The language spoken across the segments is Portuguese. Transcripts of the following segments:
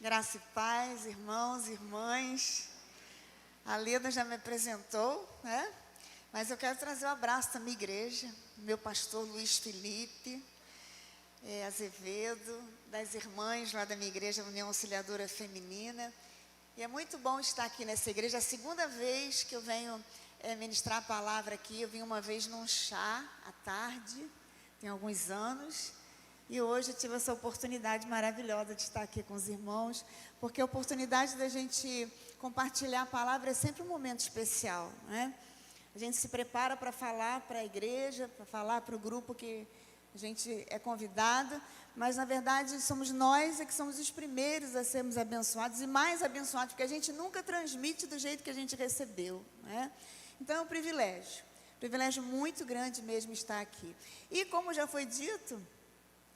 Graça e paz, irmãos e irmãs. A Leda já me apresentou, né? Mas eu quero trazer um abraço da minha igreja, meu pastor Luiz Felipe Azevedo, das irmãs lá da minha igreja, União Auxiliadora Feminina. E é muito bom estar aqui nessa igreja. É a segunda vez que eu venho ministrar a palavra aqui. Eu vim uma vez num chá à tarde, tem alguns anos. E hoje eu tive essa oportunidade maravilhosa de estar aqui com os irmãos, porque a oportunidade da gente compartilhar a palavra é sempre um momento especial, né? A gente se prepara para falar para a igreja, para falar para o grupo que a gente é convidado, mas na verdade somos nós que somos os primeiros a sermos abençoados e mais abençoados, porque a gente nunca transmite do jeito que a gente recebeu, né? Então é um privilégio muito grande mesmo estar aqui. E como já foi dito,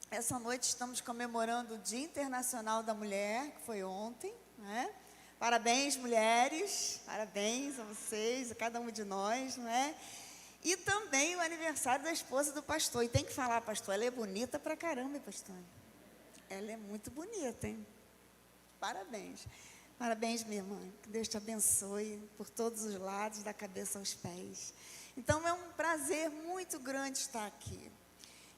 essa noite estamos comemorando o Dia Internacional da Mulher, que foi ontem, né? Parabéns, mulheres, parabéns a vocês, a cada um de nós, não é? E também o aniversário da esposa do pastor. E tem que falar, pastor, ela é bonita pra caramba, pastor. Ela é muito bonita, hein? Parabéns. Parabéns, minha irmã. Que Deus te abençoe por todos os lados, da cabeça aos pés. Então, é um prazer muito grande estar aqui.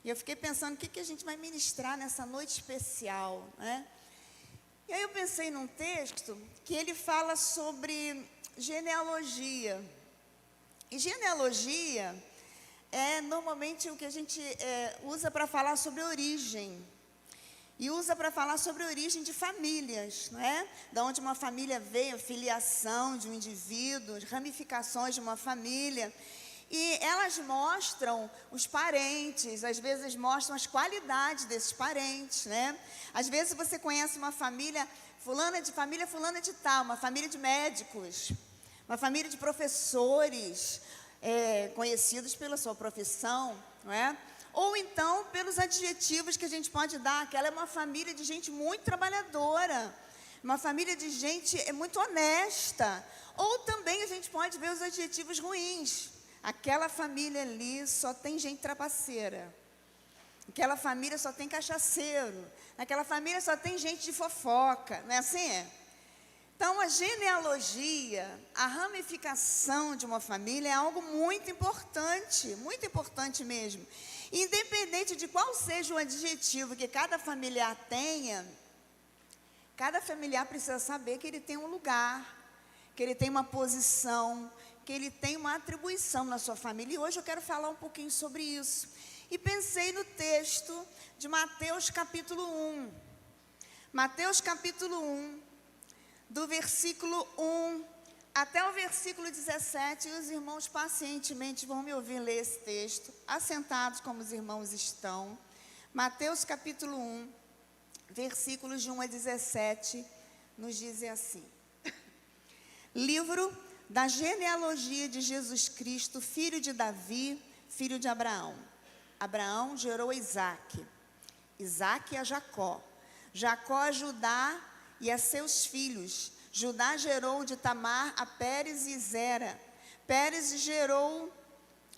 E eu fiquei pensando, o que a gente vai ministrar nessa noite especial, né? E aí eu pensei num texto que ele fala sobre genealogia. E genealogia é normalmente o que a gente usa para falar sobre origem. E usa para falar sobre a origem de famílias, né? Da onde uma família veio, a filiação de um indivíduo, as ramificações de uma família. E elas mostram os parentes, às vezes mostram as qualidades desses parentes, né? Às vezes você conhece uma família fulana de tal, uma família de médicos, uma família de professores, conhecidos pela sua profissão, não é? Ou então pelos adjetivos que a gente pode dar. Aquela é uma família de gente muito trabalhadora, uma família de gente muito honesta. Ou também a gente pode ver os adjetivos ruins. Aquela família ali só tem gente trapaceira. Aquela família só tem cachaceiro. Aquela família só tem gente de fofoca. Não é assim? Então, a genealogia, a ramificação de uma família é algo muito importante mesmo. Independente de qual seja o adjetivo que cada familiar tenha, cada familiar precisa saber que ele tem um lugar, que ele tem uma posição, que ele tem uma atribuição na sua família. E hoje eu quero falar um pouquinho sobre isso. E pensei no texto de Mateus capítulo 1. Mateus capítulo 1, do versículo 1 até o versículo 17. E os irmãos pacientemente vão me ouvir ler esse texto, assentados como os irmãos estão. Mateus capítulo 1, versículos de 1 a 17, nos dizem assim. Livro da genealogia de Jesus Cristo, filho de Davi, filho de Abraão. Abraão gerou a Isaque, Isaque a Jacó, Jacó a Judá e a seus filhos. Judá gerou de Tamar a Pérez e Zera. Pérez gerou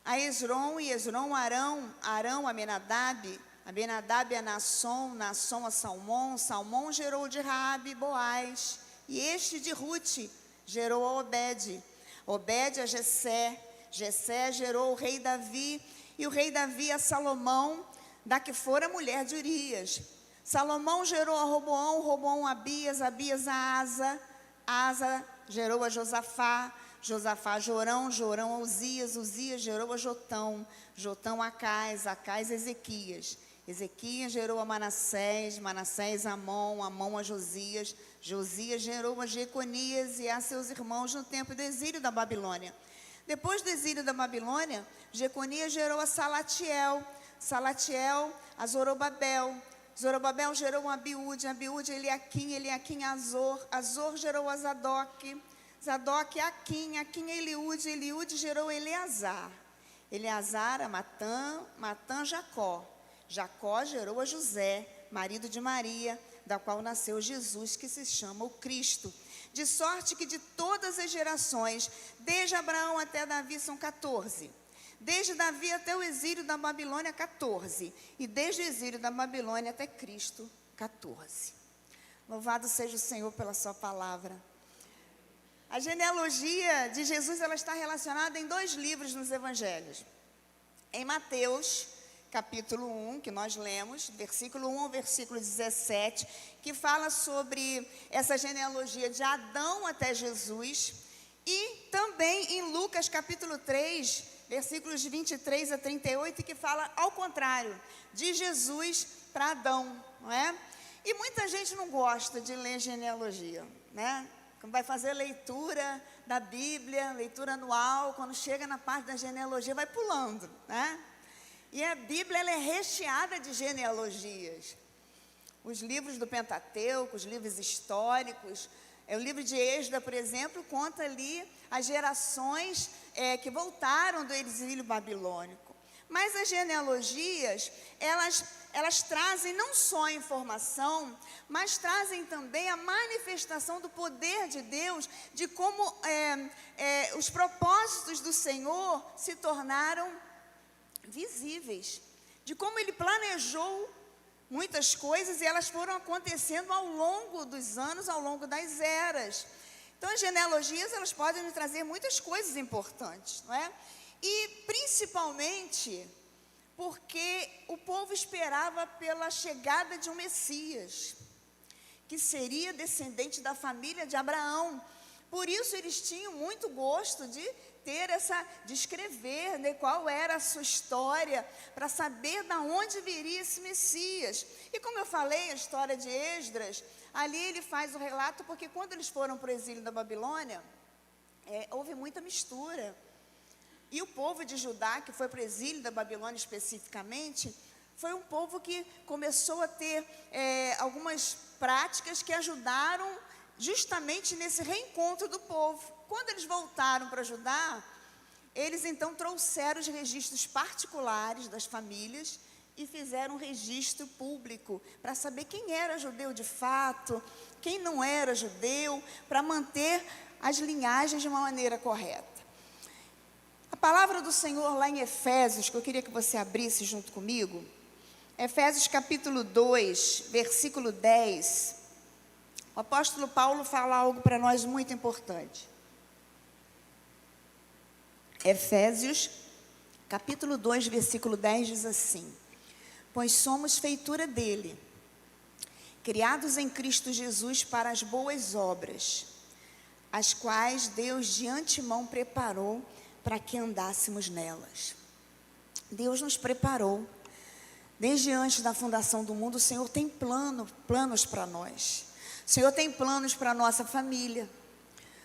a Esrom e Esrom a Arão, Arão a Amenadab, Amenadab a Nasson, Nasson a Salmão, Salmão gerou de Raabe Boaz, e este de Rute gerou a Obed, Obed a Jessé, Jessé gerou o rei Davi, e o rei Davi a Salomão, da que fora mulher de Urias. Salomão gerou a Roboão, Roboão a Abias, Abias a Asa, Asa gerou a Josafá, Josafá a Jorão, Jorão a Uzias, Uzias gerou a Jotão, Jotão a Acais, Acais a Ezequias. Ezequias gerou a Manassés, Manassés a Amon, Amon a Josias, Josias gerou a Jeconias e a seus irmãos no tempo do exílio da Babilônia. Depois do exílio da Babilônia, Jeconias gerou a Salatiel, Salatiel a Zorobabel, Zorobabel gerou a Abiúde, Abiúde a Eliaquim, Eliaquim a Azor, Azor gerou a Zadok, Zadok a Aquim, Aquim a Eliúde, Eliúde gerou a Eleazar, Eleazar a Matã, Matã a Jacó. Jacó gerou a José, marido de Maria, da qual nasceu Jesus, que se chama o Cristo. De sorte que de todas as gerações, desde Abraão até Davi, são 14. Desde Davi até o exílio da Babilônia, 14. E desde o exílio da Babilônia até Cristo, 14. Louvado seja o Senhor pela sua palavra. A genealogia de Jesus, ela está relacionada em 2 livros nos evangelhos. Em Mateus, capítulo 1, que nós lemos, versículo 1 ao versículo 17, que fala sobre essa genealogia de Adão até Jesus. E também em Lucas, capítulo 3, versículos de 23 a 38, que fala ao contrário, de Jesus para Adão, não é? E muita gente não gosta de ler genealogia, né? Quando vai fazer leitura da Bíblia, leitura anual, quando chega na parte da genealogia, vai pulando, né? E a Bíblia, ela é recheada de genealogias. Os livros do Pentateuco, os livros históricos, o livro de Êxodo, por exemplo, conta ali as gerações que voltaram do exílio babilônico. Mas as genealogias, elas trazem não só a informação, mas trazem também a manifestação do poder de Deus, de como os propósitos do Senhor se tornaram visíveis, de como Ele planejou muitas coisas e elas foram acontecendo ao longo dos anos, ao longo das eras. Então, as genealogias, elas podem nos trazer muitas coisas importantes, não é? E, principalmente, porque o povo esperava pela chegada de um Messias, que seria descendente da família de Abraão. Por isso, eles tinham muito gosto de de escrever, né, qual era a sua história, para saber de onde viria esse Messias. E como eu falei, a história de Esdras, ali ele faz o relato, porque quando eles foram para o exílio da Babilônia, houve muita mistura. E o povo de Judá, que foi para o exílio da Babilônia especificamente, foi um povo que começou a ter algumas práticas que ajudaram justamente nesse reencontro do povo. Quando eles voltaram para Judá, eles então trouxeram os registros particulares das famílias e fizeram um registro público para saber quem era judeu de fato, quem não era judeu, para manter as linhagens de uma maneira correta. A palavra do Senhor lá em Efésios, que eu queria que você abrisse junto comigo, Efésios capítulo 2, versículo 10, o apóstolo Paulo fala algo para nós muito importante. Efésios, capítulo 2, versículo 10, diz assim: pois somos feitura dele, criados em Cristo Jesus para as boas obras, as quais Deus de antemão preparou para que andássemos nelas. Deus nos preparou. Desde antes da fundação do mundo, o Senhor tem planos para nós. O Senhor tem planos para a nossa família.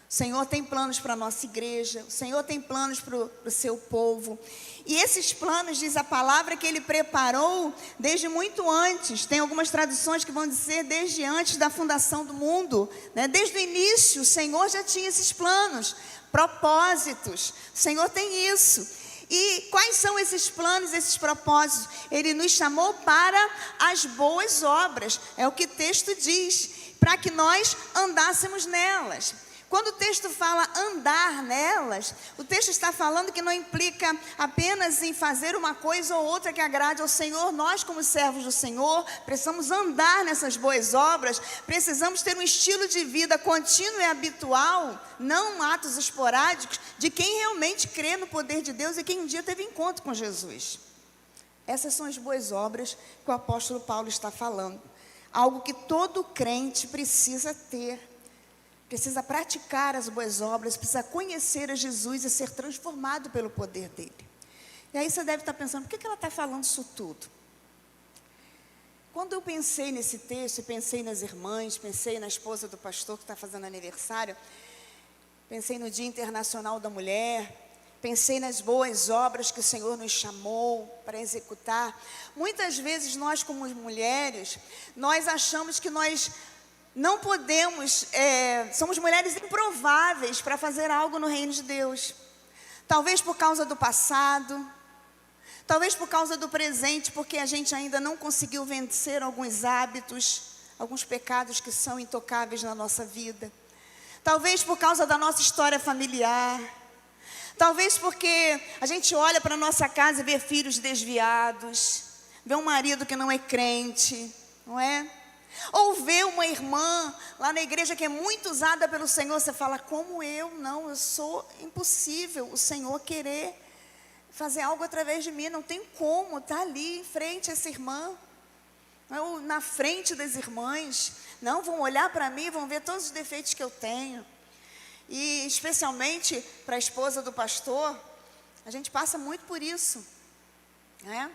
O Senhor tem planos para a nossa igreja. O Senhor tem planos para o seu povo. E esses planos, diz a palavra, que Ele preparou desde muito antes. Tem algumas traduções que vão dizer desde antes da fundação do mundo, né? Desde o início, o Senhor já tinha esses planos, propósitos. O Senhor tem isso. E quais são esses planos, esses propósitos? Ele nos chamou para as boas obras. É o que o texto diz, para que nós andássemos nelas. Quando o texto fala andar nelas, o texto está falando que não implica apenas em fazer uma coisa ou outra que agrade ao Senhor. Nós, como servos do Senhor, precisamos andar nessas boas obras, precisamos ter um estilo de vida contínuo e habitual, não atos esporádicos, de quem realmente crê no poder de Deus e quem um dia teve encontro com Jesus. Essas são as boas obras que o apóstolo Paulo está falando. Algo que todo crente precisa ter. Precisa praticar as boas obras, precisa conhecer a Jesus e ser transformado pelo poder dele. E aí você deve estar pensando, por que ela está falando isso tudo? Quando eu pensei nesse texto, pensei nas irmãs, pensei na esposa do pastor que está fazendo aniversário, pensei no Dia Internacional da Mulher, pensei nas boas obras que o Senhor nos chamou para executar. Muitas vezes nós, como mulheres, nós achamos que nós não podemos, somos mulheres improváveis para fazer algo no reino de Deus. Talvez por causa do passado, talvez por causa do presente, porque a gente ainda não conseguiu vencer alguns hábitos, alguns pecados que são intocáveis na nossa vida. Talvez por causa da nossa história familiar. Talvez porque a gente olha para a nossa casa e vê filhos desviados, vê um marido que não é crente, não é? Ou ver uma irmã lá na igreja que é muito usada pelo Senhor, você fala, como eu? Não, eu sou impossível o Senhor querer fazer algo através de mim, não tem como, está ali em frente a essa irmã, ou na frente das irmãs, não, vão olhar para mim, vão ver todos os defeitos que eu tenho. E especialmente para a esposa do pastor, a gente passa muito por isso, né?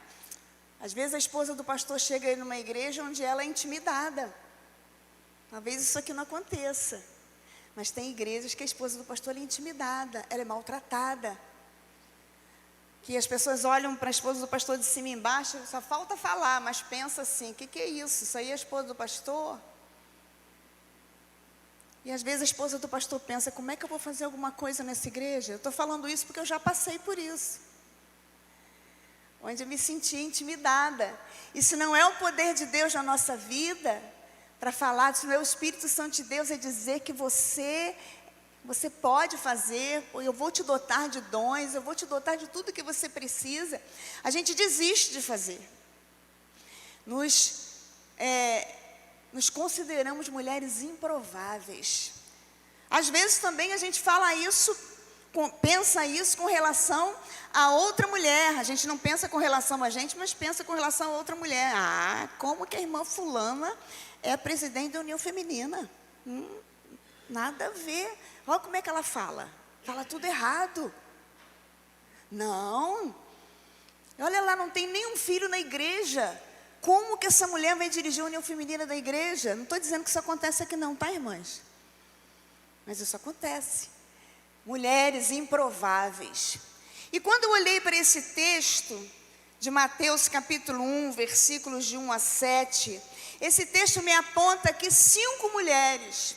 Às vezes a esposa do pastor chega aí numa igreja onde ela é intimidada. Talvez isso aqui não aconteça, mas tem igrejas que a esposa do pastor é intimidada, ela é maltratada. Que as pessoas olham para a esposa do pastor de cima e embaixo, só falta falar, mas pensa assim, o que é isso? Isso aí é a esposa do pastor? E às vezes a esposa do pastor pensa, como é que eu vou fazer alguma coisa nessa igreja? Eu estou falando isso porque eu já passei por isso. Onde eu me senti intimidada. E se não é o poder de Deus na nossa vida, para falar, se não é o Espírito Santo de Deus, é dizer que você pode fazer, eu vou te dotar de dons, eu vou te dotar de tudo que você precisa, a gente desiste de fazer. Nos consideramos mulheres improváveis. Às vezes também a gente fala isso, pensa isso com relação a outra mulher. A gente não pensa com relação a gente, mas pensa com relação a outra mulher. Ah, como que a irmã fulana é a presidente da União Feminina? Nada a ver. Olha como é que ela fala. Fala tudo errado. Não. Olha, ela não tem nenhum filho na igreja. Como que essa mulher vai dirigir a União Feminina da igreja? Não estou dizendo que isso acontece aqui não, tá, irmãs? Mas isso acontece. Mulheres improváveis. E quando eu olhei para esse texto de Mateus capítulo 1, versículos de 1 a 7, esse texto me aponta aqui 5 mulheres.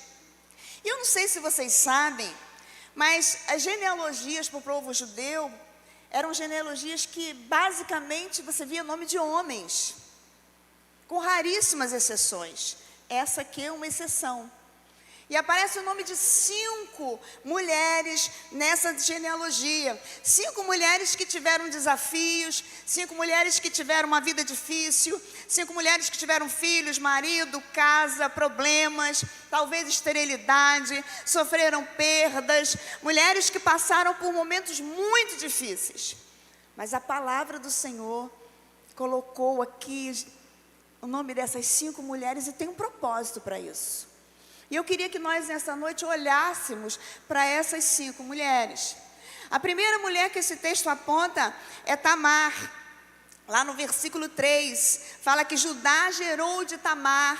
E eu não sei se vocês sabem, mas as genealogias para o povo judeu eram genealogias que basicamente você via nome de homens, com raríssimas exceções. Essa aqui é uma exceção. E aparece o nome de 5 mulheres nessa genealogia. 5 mulheres que tiveram desafios, 5 mulheres que tiveram uma vida difícil, 5 mulheres que tiveram filhos, marido, casa, problemas, talvez esterilidade, sofreram perdas, mulheres que passaram por momentos muito difíceis. Mas a palavra do Senhor colocou aqui o nome dessas 5 mulheres e tem um propósito para isso. E eu queria que nós, nessa noite, olhássemos para essas 5 mulheres. A primeira mulher que esse texto aponta é Tamar. Lá no versículo 3, fala que Judá gerou de Tamar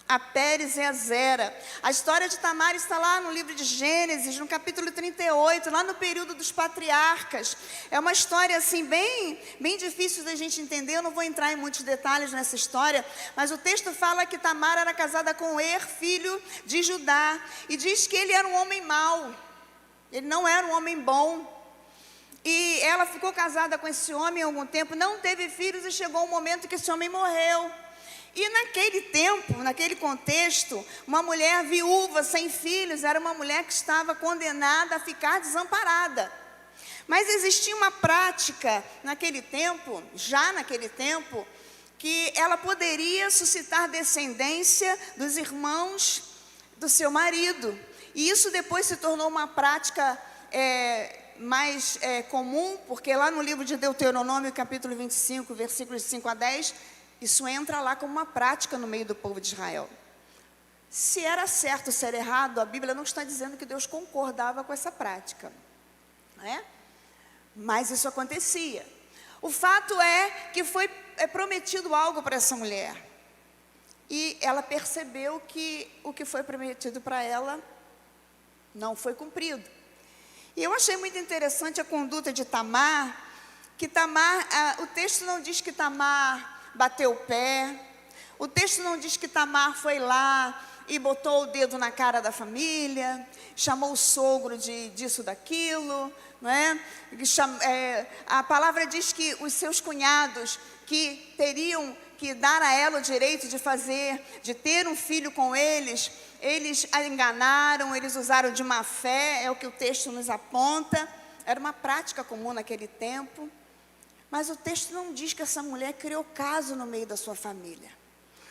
a Pérez e a Zera. A história de Tamar está lá no livro de Gênesis, no capítulo 38, lá no período dos patriarcas. É uma história assim bem difícil da gente entender, eu não vou entrar em muitos detalhes nessa história, mas o texto fala que Tamar era casada com Er, filho de Judá, e diz que ele era um homem mau, ele não era um homem bom. E ela ficou casada com esse homem há algum tempo, não teve filhos e chegou um momento que esse homem morreu. E naquele tempo, naquele contexto, uma mulher viúva, sem filhos, era uma mulher que estava condenada a ficar desamparada. Mas existia uma prática naquele tempo, já naquele tempo, que ela poderia suscitar descendência dos irmãos do seu marido. E isso depois se tornou uma prática mais comum, porque lá no livro de Deuteronômio, capítulo 25, versículos 5 a 10, isso entra lá como uma prática no meio do povo de Israel. Se era certo ou se era errado, a Bíblia não está dizendo que Deus concordava com essa prática, né? Mas isso acontecia. O fato é que foi prometido algo para essa mulher. E ela percebeu que o que foi prometido para ela não foi cumprido. E eu achei muito interessante a conduta de Tamar, que Tamar, o texto não diz que Tamar bateu o pé, o texto não diz que Tamar foi lá e botou o dedo na cara da família, chamou o sogro disso, daquilo, não é? A palavra diz que os seus cunhados, que teriam que dar a ela o direito de ter um filho com eles a enganaram, eles usaram de má fé, é o que o texto nos aponta. Era uma prática comum naquele tempo. Mas o texto não diz que essa mulher criou caso no meio da sua família.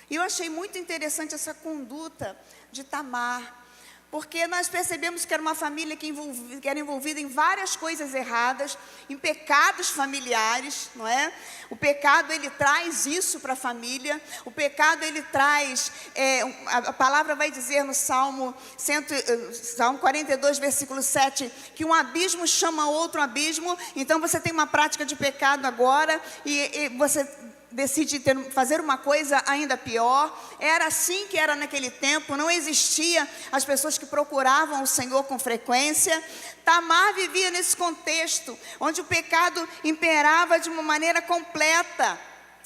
E eu achei muito interessante essa conduta de Tamar, porque nós percebemos que era uma família que era envolvida em várias coisas erradas, em pecados familiares, não é? O pecado, ele traz isso para a família. O pecado, ele traz, a palavra vai dizer no Salmo 42, versículo 7, que um abismo chama outro abismo. Então você tem uma prática de pecado agora, e você decide fazer uma coisa ainda pior. Era assim que era naquele tempo, não existia as pessoas que procuravam o Senhor com frequência. Tamar vivia nesse contexto, onde o pecado imperava de uma maneira completa,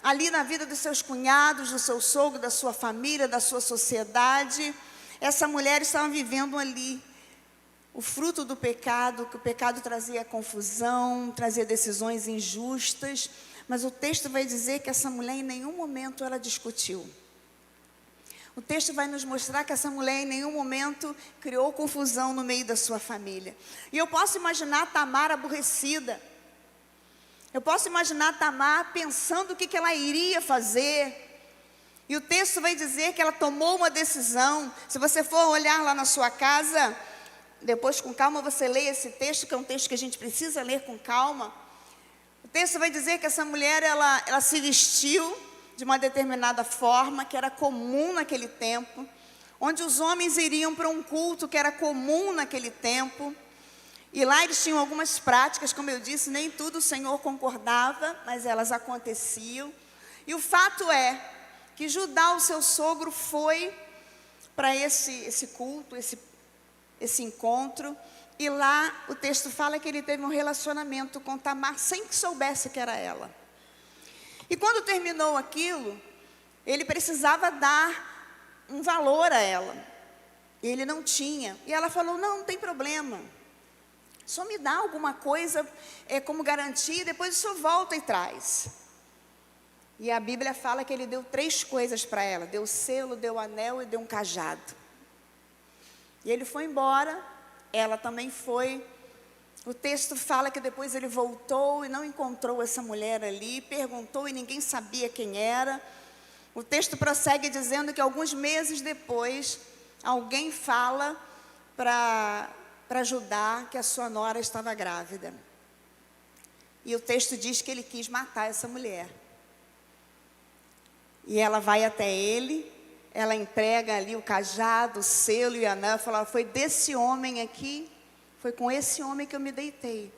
ali na vida dos seus cunhados, do seu sogro, da sua família, da sua sociedade. Essa mulher estava vivendo ali o fruto do pecado, que o pecado trazia confusão, trazia decisões injustas. Mas o texto vai dizer que essa mulher em nenhum momento ela discutiu. O texto vai nos mostrar que essa mulher em nenhum momento criou confusão no meio da sua família. E eu posso imaginar Tamar aborrecida. Eu posso imaginar Tamar pensando o que ela iria fazer. E o texto vai dizer que ela tomou uma decisão. Se você for olhar lá na sua casa, depois com calma você leia esse texto, que é um texto que a gente precisa ler com calma. O texto vai dizer que essa mulher, ela se vestiu de uma determinada forma, que era comum naquele tempo, onde os homens iriam para um culto que era comum naquele tempo, e lá eles tinham algumas práticas, como eu disse, nem tudo o Senhor concordava, mas elas aconteciam. E o fato é que Judá, o seu sogro, foi para esse culto, esse encontro. E lá o texto fala que ele teve um relacionamento com Tamar sem que soubesse que era ela. E quando terminou aquilo, ele precisava dar um valor a ela. Ele não tinha. E ela falou, não tem problema. Só me dá alguma coisa como garantia, depois o senhor volta e traz. E a Bíblia fala que ele deu 3 coisas para ela. Deu selo, deu anel e deu um cajado. E ele foi embora. Ela também foi. O texto fala que depois ele voltou e não encontrou essa mulher ali, perguntou e ninguém sabia quem era. O texto prossegue dizendo que alguns meses depois, alguém fala para Judá que a sua nora estava grávida. E o texto diz que ele quis matar essa mulher. E ela vai até ele. Ela entrega ali o cajado, o selo e o anel. Fala, foi desse homem aqui, foi com esse homem que eu me deitei.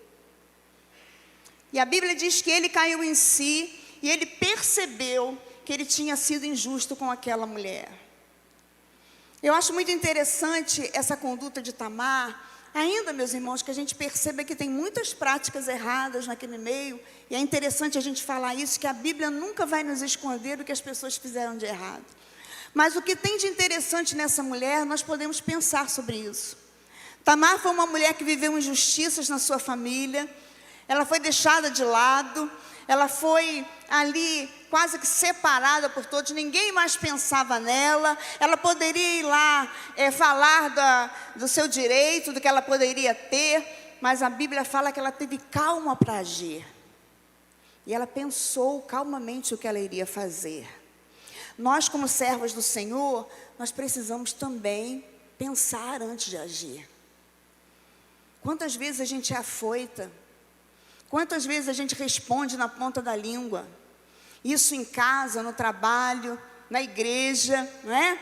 E a Bíblia diz que ele caiu em si e ele percebeu que ele tinha sido injusto com aquela mulher. Eu acho muito interessante essa conduta de Tamar. Ainda, meus irmãos, que a gente perceba que tem muitas práticas erradas naquele meio. E é interessante a gente falar isso, que a Bíblia nunca vai nos esconder o que as pessoas fizeram de errado. Mas o que tem de interessante nessa mulher, nós podemos pensar sobre isso. Tamar foi uma mulher que viveu injustiças na sua família. Ela foi deixada de lado. Ela foi ali quase que separada por todos. Ninguém mais pensava nela. Ela poderia ir lá falar do seu direito, do que ela poderia ter. Mas a Bíblia fala que ela teve calma para agir. E ela pensou calmamente o que ela iria fazer. Nós, como servos do Senhor, nós precisamos também pensar antes de agir. Quantas vezes a gente é afoita? Quantas vezes a gente responde na ponta da língua? Isso em casa, no trabalho, na igreja, não é?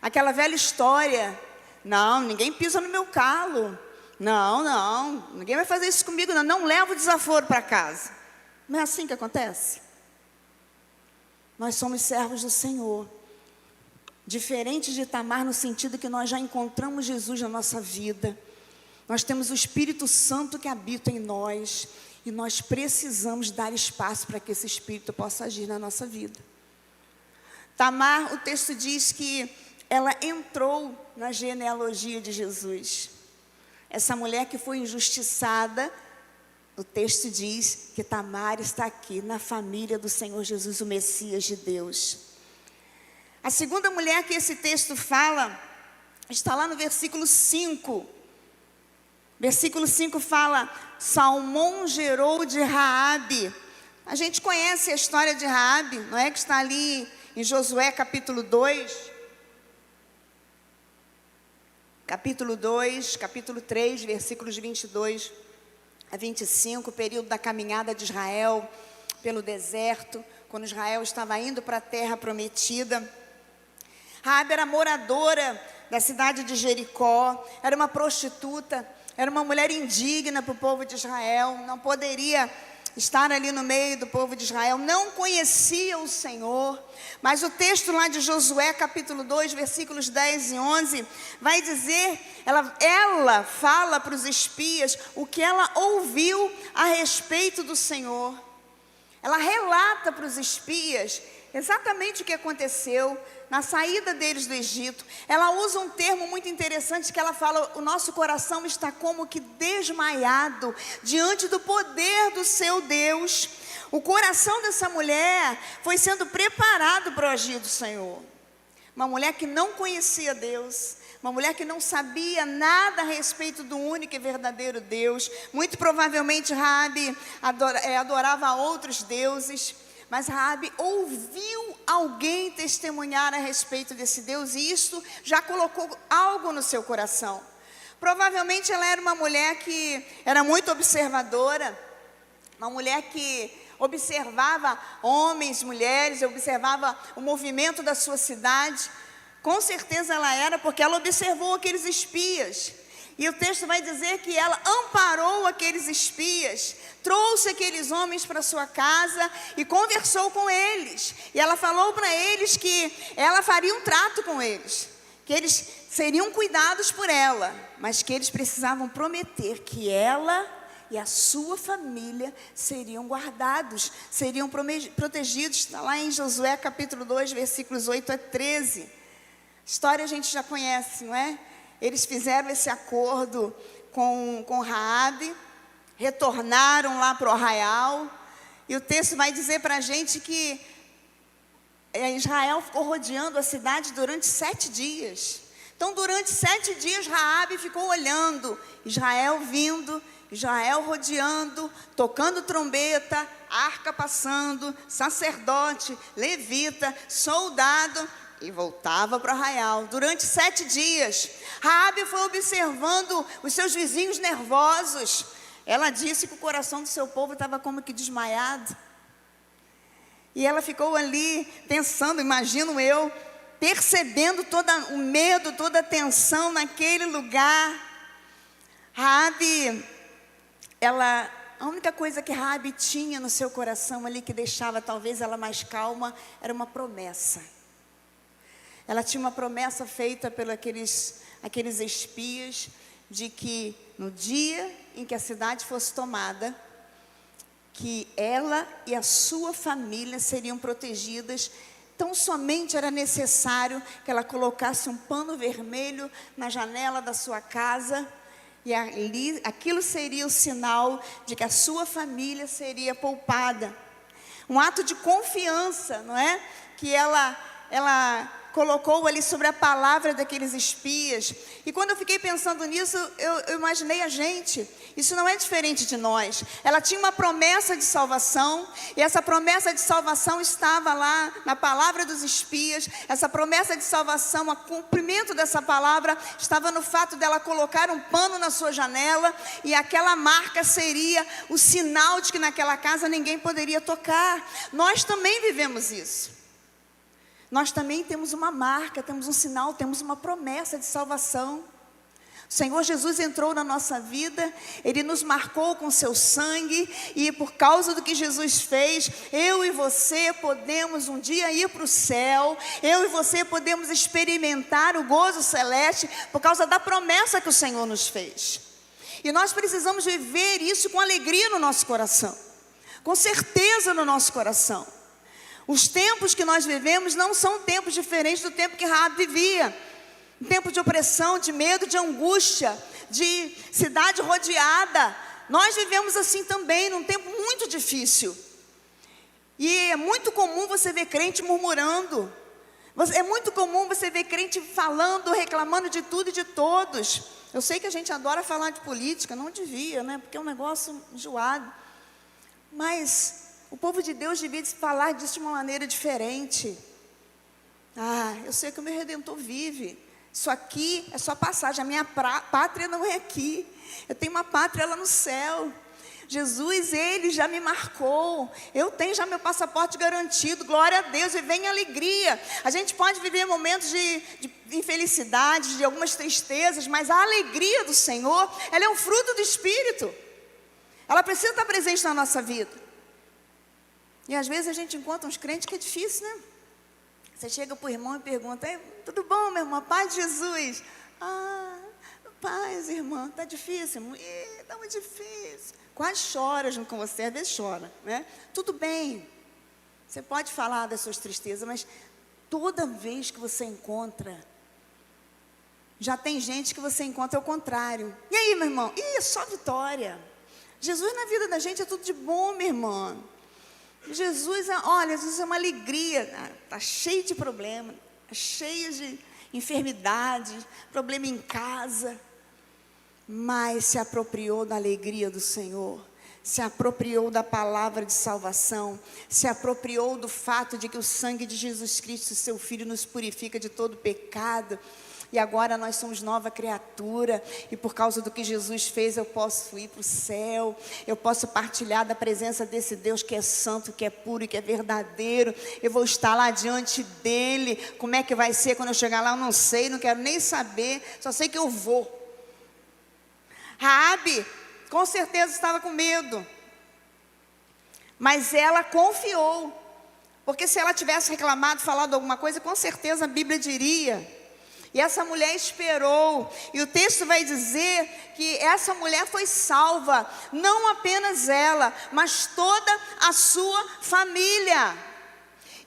Aquela velha história. Não, ninguém pisa no meu calo. Não, ninguém vai fazer isso comigo, não. Não levo desaforo para casa. Não é assim que acontece? Nós somos servos do Senhor. Diferente de Tamar, no sentido que nós já encontramos Jesus na nossa vida. Nós temos o Espírito Santo que habita em nós. E nós precisamos dar espaço para que esse Espírito possa agir na nossa vida. Tamar, o texto diz que ela entrou na genealogia de Jesus. Essa mulher que foi injustiçada, o texto diz que Tamar está aqui na família do Senhor Jesus, o Messias de Deus. A segunda mulher que esse texto fala, está lá no versículo 5. Versículo 5 fala, Salmão gerou de Raabe. A gente conhece a história de Raabe, não é? Que está ali em Josué capítulo 2, capítulo 3, versículos 22 a 25, período da caminhada de Israel pelo deserto, quando Israel estava indo para a terra prometida. Raabe era moradora da cidade de Jericó, era uma prostituta, era uma mulher indigna para o povo de Israel, não poderia estar ali no meio do povo de Israel, não conhecia o Senhor. Mas o texto lá de Josué capítulo 2, versículos 10 e 11, vai dizer, ela fala para os espias o que ela ouviu a respeito do Senhor. Ela relata para os espias exatamente o que aconteceu na saída deles do Egito. Ela usa um termo muito interessante que ela fala: o nosso coração está como que desmaiado diante do poder do seu Deus. O coração dessa mulher foi sendo preparado para o agir do Senhor. Uma mulher que não conhecia Deus, uma mulher que não sabia nada a respeito do único e verdadeiro Deus. Muito provavelmente Raabe adorava a outros deuses, mas Raabe ouviu alguém testemunhar a respeito desse Deus, e isso já colocou algo no seu coração. Provavelmente ela era uma mulher que era muito observadora, uma mulher que observava homens, mulheres, observava o movimento da sua cidade. Com certeza ela era, porque ela observou aqueles espias. E o texto vai dizer que ela amparou aqueles espias, trouxe aqueles homens para sua casa e conversou com eles. E ela falou para eles que ela faria um trato com eles, que eles seriam cuidados por ela, mas que eles precisavam prometer que ela e a sua família seriam guardados, seriam protegidos. Está lá em Josué capítulo 2, versículos 8 a 13. A história a gente já conhece, não é? Eles fizeram esse acordo com Raabe, retornaram lá para o arraial, e o texto vai dizer para a gente que Israel ficou rodeando a cidade durante 7 dias. Então, durante 7 dias, Raabe ficou olhando Israel vindo, Israel rodeando, tocando trombeta, arca passando, sacerdote, levita, soldado, e voltava para o arraial. Durante 7 dias, Raabe foi observando os seus vizinhos nervosos. Ela disse que o coração do seu povo estava como que desmaiado. E ela ficou ali pensando, imagino eu, percebendo todo o medo, toda a tensão naquele lugar. Raabe, a única coisa que Raabe tinha no seu coração ali, que deixava talvez ela mais calma, era uma promessa. Ela tinha uma promessa feita pelos aqueles espias, de que no dia em que a cidade fosse tomada, que ela e a sua família seriam protegidas. Então somente era necessário que ela colocasse um pano vermelho na janela da sua casa, e ali, aquilo seria o sinal de que a sua família seria poupada. Um ato de confiança, não é? Que ela colocou ali sobre a palavra daqueles espias. E quando eu fiquei pensando nisso, eu imaginei a gente. Isso não é diferente de nós. Ela tinha uma promessa de salvação, e essa promessa de salvação estava lá na palavra dos espias. Essa promessa de salvação, o cumprimento dessa palavra, estava no fato dela colocar um pano na sua janela, e aquela marca seria o sinal de que naquela casa ninguém poderia tocar. Nós também vivemos isso. Nós também temos uma marca, temos um sinal, temos uma promessa de salvação. O Senhor Jesus entrou na nossa vida, Ele nos marcou com seu sangue, e por causa do que Jesus fez, eu e você podemos um dia ir para o céu, eu e você podemos experimentar o gozo celeste, por causa da promessa que o Senhor nos fez. E nós precisamos viver isso com alegria no nosso coração, com certeza no nosso coração. Os tempos que nós vivemos não são tempos diferentes do tempo que Raabe vivia. Um tempo de opressão, de medo, de angústia, de cidade rodeada. Nós vivemos assim também, num tempo muito difícil. E é muito comum você ver crente murmurando. É muito comum você ver crente falando, reclamando de tudo e de todos. Eu sei que a gente adora falar de política, não devia, né? Porque é um negócio enjoado. Mas o povo de Deus devia falar disso de uma maneira diferente. Ah, eu sei que o meu Redentor vive. Isso aqui é só passagem. A minha pátria não é aqui. Eu tenho uma pátria lá no céu. Jesus, Ele já me marcou. Eu tenho já meu passaporte garantido. Glória a Deus. E vem alegria. A gente pode viver momentos de infelicidade, de algumas tristezas, mas a alegria do Senhor, ela é um fruto do Espírito. Ela precisa estar presente na nossa vida. E às vezes a gente encontra uns crentes que é difícil, né? Você chega para o irmão e pergunta: tudo bom, meu irmão? Paz de Jesus. Ah, paz, irmã. Está difícil, irmão? Está muito difícil. Quase chora junto com você, às vezes chora, né? Tudo bem. Você pode falar das suas tristezas, mas toda vez que você encontra, já tem gente que você encontra ao contrário. E aí, meu irmão? É só vitória. Jesus na vida da gente é tudo de bom, minha irmã. Jesus, olha, Jesus é uma alegria. Está cheio de problemas, cheio de enfermidades, problema em casa. Mas se apropriou da alegria do Senhor. Se apropriou da palavra de salvação. Se apropriou do fato de que o sangue de Jesus Cristo, seu Filho, nos purifica de todo pecado. E agora nós somos nova criatura, e por causa do que Jesus fez, eu posso ir para o céu, eu posso partilhar da presença desse Deus que é santo, que é puro e que é verdadeiro. Eu vou estar lá diante dele. Como é que vai ser quando eu chegar lá? Eu não sei, não quero nem saber, só sei que eu vou. Raabe, com certeza estava com medo, mas ela confiou, porque se ela tivesse reclamado, falado alguma coisa, com certeza a Bíblia diria. E essa mulher esperou, e o texto vai dizer que essa mulher foi salva, não apenas ela, mas toda a sua família.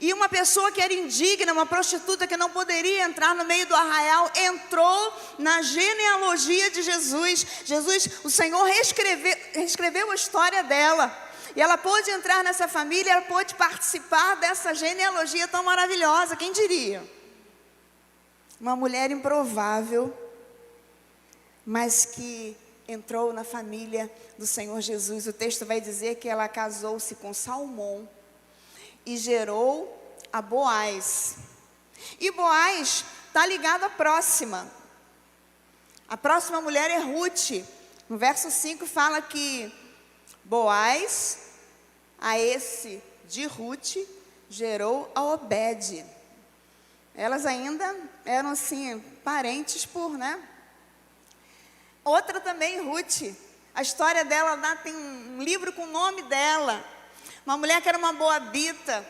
E uma pessoa que era indigna, uma prostituta que não poderia entrar no meio do arraial, entrou na genealogia de Jesus. O Senhor reescreveu a história dela. E ela pôde entrar nessa família, ela pôde participar dessa genealogia tão maravilhosa, quem diria? Uma mulher improvável, mas que entrou na família do Senhor Jesus. O texto vai dizer que ela casou-se com Salmão e gerou a Boaz. E Boaz está ligado à próxima. A próxima mulher é Ruth. No verso 5 fala que Boaz, a esse de Ruth, gerou a Obed. Elas ainda eram assim, parentes né? Outra também, Ruth. A história dela lá tem um livro com o nome dela. Uma mulher que era uma moabita.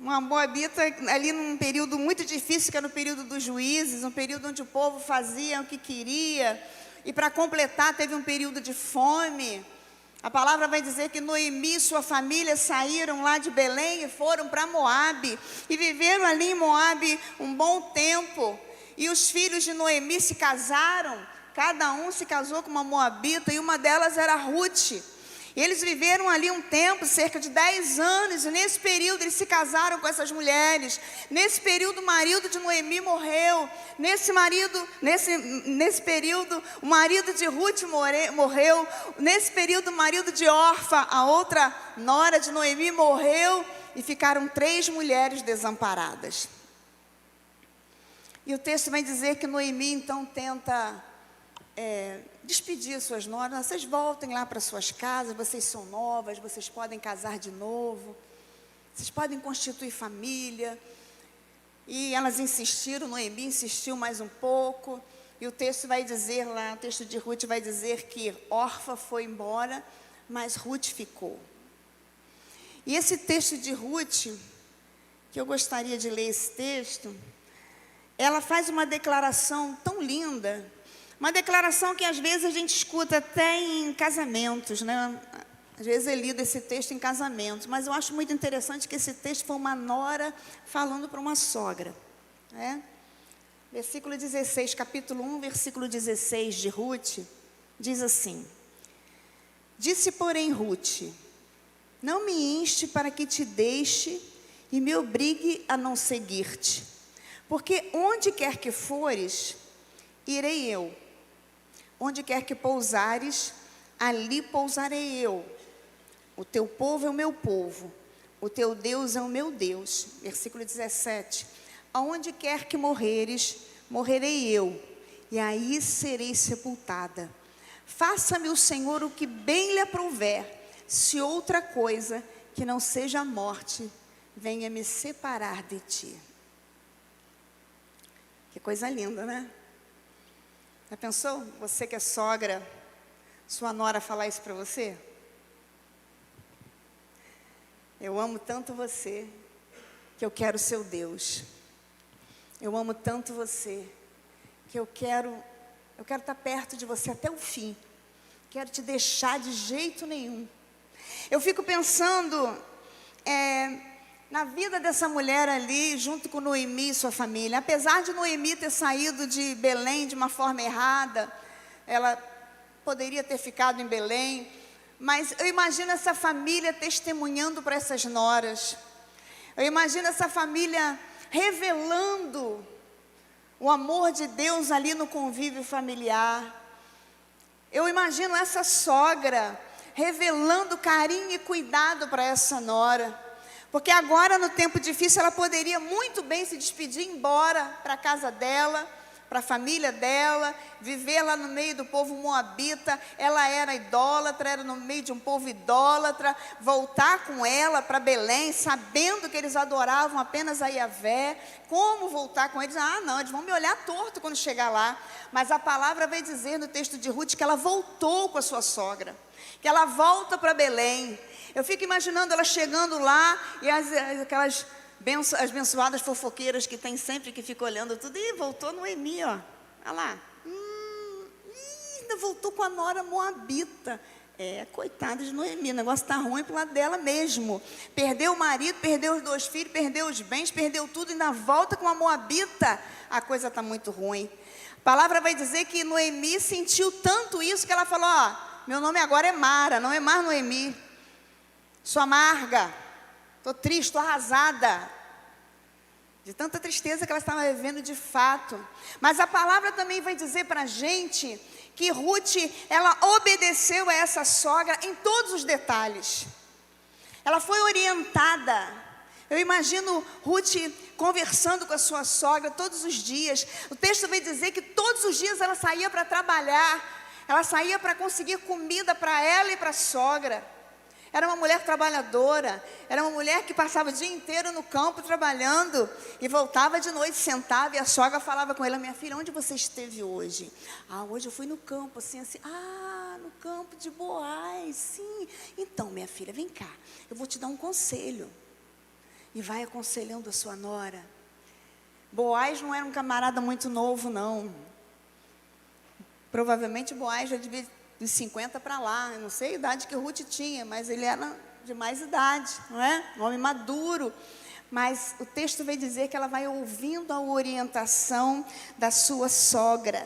Uma moabita ali num período muito difícil, que era no período dos juízes, um período onde o povo fazia o que queria. E para completar, teve um período de fome. A palavra vai dizer que Noemi e sua família saíram lá de Belém e foram para Moabe. E viveram ali em Moabe um bom tempo. E os filhos de Noemi se casaram. Cada um se casou com uma moabita, e uma delas era Ruth. E eles viveram ali um tempo, cerca de 10 anos, e nesse período eles se casaram com essas mulheres. Nesse período o marido de Noemi morreu. Nesse período o marido de Ruth morreu. Nesse período o marido de Orfa, a outra nora de Noemi, morreu. E ficaram 3 mulheres desamparadas. E o texto vai dizer que Noemi então tenta despedir suas noras. Vocês voltem lá para suas casas, vocês são novas, vocês podem casar de novo, vocês podem constituir família. E elas insistiram, Noemi insistiu mais um pouco, e o texto vai dizer lá, o texto de Ruth vai dizer que Orfa foi embora, mas Ruth ficou. E esse texto de Ruth, que eu gostaria de ler esse texto, ela faz uma declaração tão linda. Uma declaração que às vezes a gente escuta até em casamentos, né? Às vezes é lido esse texto em casamentos, mas eu acho muito interessante que esse texto foi uma nora falando para uma sogra, né? Versículo 16, capítulo 1, versículo 16 de Ruth, diz assim: Disse, porém, Ruth: Não me inste para que te deixe e me obrigue a não seguir-te, porque onde quer que fores, irei eu. Onde quer que pousares, ali pousarei eu. O teu povo é o meu povo, o teu Deus é o meu Deus. Versículo 17. aonde quer que morreres, morrerei eu, e aí serei sepultada. Faça-me o Senhor o que bem lhe aprouver, se outra coisa que não seja a morte venha me separar de ti. Que coisa linda, né? Já pensou? Você que é sogra, sua nora falar isso para você? Eu amo tanto você, que eu quero seu Deus. Eu amo tanto você, que eu quero estar perto de você até o fim. Quero te deixar de jeito nenhum. Eu fico pensando na vida dessa mulher ali, junto com Noemi e sua família. Apesar de Noemi ter saído de Belém de uma forma errada, ela poderia ter ficado em Belém, mas eu imagino essa família testemunhando para essas noras. Eu imagino essa família revelando o amor de Deus ali no convívio familiar. Eu imagino essa sogra revelando carinho e cuidado para essa nora. Porque agora, no tempo difícil, ela poderia muito bem se despedir, ir embora para a casa dela, para a família dela, viver lá no meio do povo moabita. Ela era idólatra, era no meio de um povo idólatra. Voltar com ela para Belém, sabendo que eles adoravam apenas a Iavé. Como voltar com eles? Ah, não, eles vão me olhar torto quando chegar lá. Mas a palavra vai dizer no texto de Ruth que ela voltou com a sua sogra, que ela volta para Belém. Eu fico imaginando ela chegando lá e aquelas abençoadas fofoqueiras que tem sempre, que ficam olhando tudo. E voltou Noemi, ó. Olha lá. Ainda voltou com a nora moabita. Coitada de Noemi, o negócio está ruim para o lado dela mesmo. Perdeu o marido, perdeu os 2 filhos, perdeu os bens, perdeu tudo e ainda volta com a moabita. A coisa está muito ruim. A palavra vai dizer que Noemi sentiu tanto isso que ela falou: ó, meu nome agora é Mara, não é mais Noemi. Sou amarga, estou triste, estou arrasada, de tanta tristeza que ela estava vivendo de fato. Mas a palavra também vai dizer para a gente que Ruth, ela obedeceu a essa sogra em todos os detalhes. Ela foi orientada. Eu imagino Ruth conversando com a sua sogra todos os dias. O texto vai dizer que todos os dias ela saía para trabalhar, ela saía para conseguir comida para ela e para a sogra. Era uma mulher trabalhadora, era uma mulher que passava o dia inteiro no campo trabalhando e voltava de noite, sentava, e a sogra falava com ela: minha filha, onde você esteve hoje? Ah, hoje eu fui no campo, assim, no campo de Boaz, sim. Então, minha filha, vem cá, eu vou te dar um conselho. E vai aconselhando a sua nora. Boaz não era um camarada muito novo, não. Provavelmente Boaz já devia de 50 para lá, eu não sei a idade que Ruth tinha, mas ele era de mais idade, não é? Um homem maduro. Mas o texto vai dizer que ela vai ouvindo a orientação da sua sogra.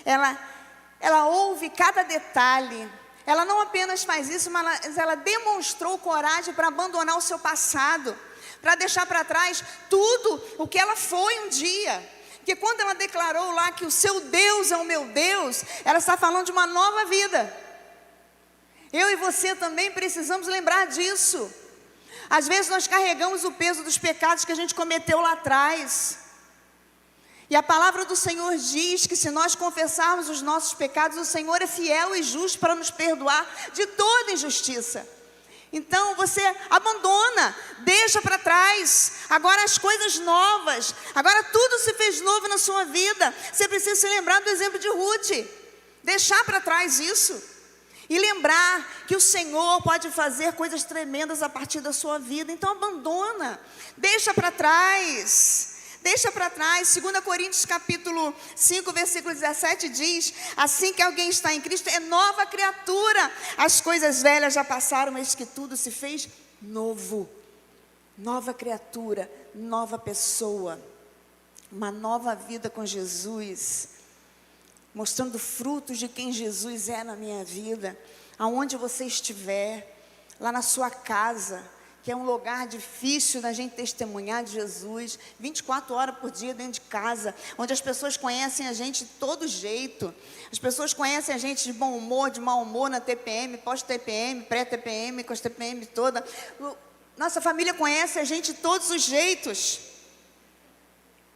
Ela ouve cada detalhe. Ela não apenas faz isso, mas ela demonstrou coragem para abandonar o seu passado, para deixar para trás tudo o que ela foi um dia. Porque quando ela declarou lá que o seu Deus é o meu Deus, ela está falando de uma nova vida. Eu e você também precisamos lembrar disso. Às vezes nós carregamos o peso dos pecados que a gente cometeu lá atrás. E a palavra do Senhor diz que se nós confessarmos os nossos pecados, o Senhor é fiel e justo para nos perdoar de toda injustiça. Então você abandona, deixa para trás. Agora as coisas novas, agora tudo se fez novo na sua vida. Você precisa se lembrar do exemplo de Ruth. Deixar para trás isso e lembrar que o Senhor pode fazer coisas tremendas a partir da sua vida. Então abandona, deixa para trás. Deixa para trás. 2 Coríntios capítulo 5, versículo 17 diz: assim que alguém está em Cristo, é nova criatura. As coisas velhas já passaram, mas que tudo se fez novo. Nova criatura, nova pessoa. Uma nova vida com Jesus. Mostrando frutos de quem Jesus é na minha vida. Aonde você estiver, lá na sua casa, que é um lugar difícil da gente testemunhar de Jesus, 24 horas por dia dentro de casa, onde as pessoas conhecem a gente de todo jeito. As pessoas conhecem a gente de bom humor, de mau humor, na TPM, pós-TPM, pré-TPM, com as TPM toda. Nossa família conhece a gente de todos os jeitos.